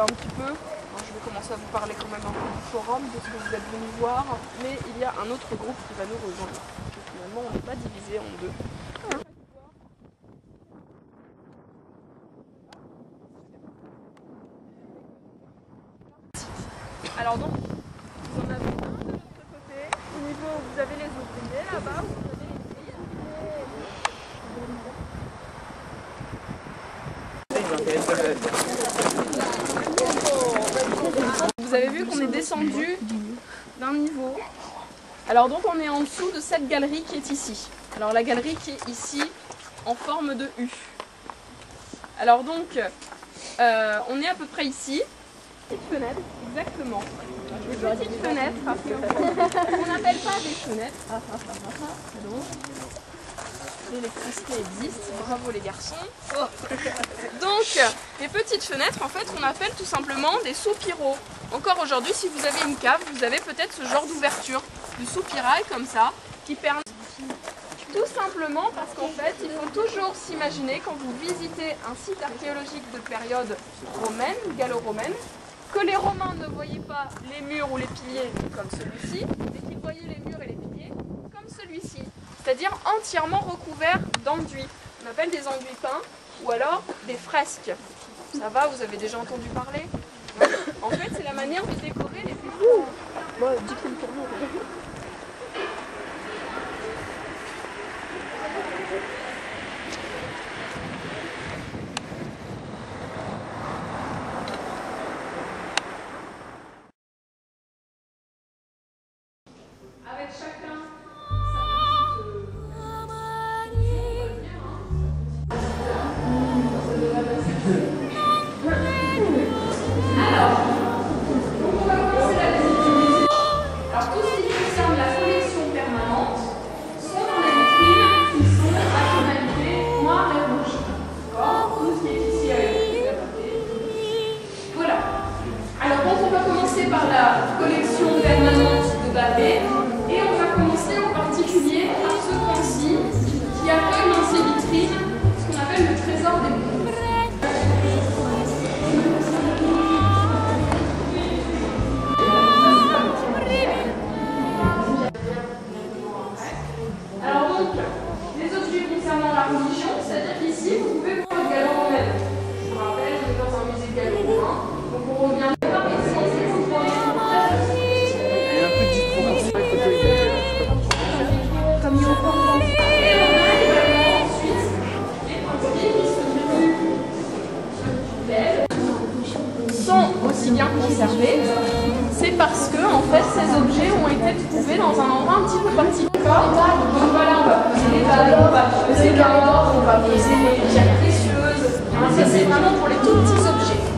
Un petit peu, alors, je vais commencer à vous parler quand même un peu du forum, de ce que vous êtes venus voir, mais il y a un autre groupe qui va nous rejoindre. Et finalement, on n'est pas divisé en deux. Alors donc, vous en avez un de l'autre côté. Au niveau où vous avez les ouvriers, là-bas, vous avez les filles. Vous avez vu qu'on est descendu d'un niveau. Alors donc on est en dessous de cette galerie qui est ici. Alors la galerie qui est ici en forme de U. Alors donc on est à peu près ici. Petite fenêtre, exactement. Des petites fenêtres qu'on n'appelle pas des fenêtres. Donc, l'électricité existe, bravo les garçons. Donc, les petites fenêtres, en fait, qu'on appelle tout simplement des soupiraux. Encore aujourd'hui, si vous avez une cave, vous avez peut-être ce genre d'ouverture, de soupirail comme ça, qui permet tout simplement parce qu'en fait, il faut toujours s'imaginer quand vous visitez un site archéologique de période romaine, gallo-romaine, que les Romains ne voyaient pas les murs ou les piliers comme celui-ci, mais qu'ils voyaient les murs et les piliers comme celui-ci. C'est-à-dire entièrement recouvert d'enduits. On appelle des enduits peints ou alors des fresques. Ça va, vous avez déjà entendu parler? En fait, c'est la manière de décorer les plus beaux. Bon, dites-le pour nous. Avec chacun. Par la collection permanente de Babet et on va commencer en particulier par ce coin-ci qui accueille dans ses vitrines ce qu'on appelle le trésor des mondes. Alors donc, les objets concernant la religion, c'est-à-dire qu'ici vous pouvez voir le gallo-romain. Je vous rappelle, on est dans un musée gallo-romain, donc on revient. Aussi bien conservés, c'est parce que en fait ces objets ont été trouvés dans un endroit un petit peu particulier. Donc voilà, on va poser les balles, on va poser l'or, on va poser les pierres précieuses. Ça c'est vraiment pour les tout petits objets.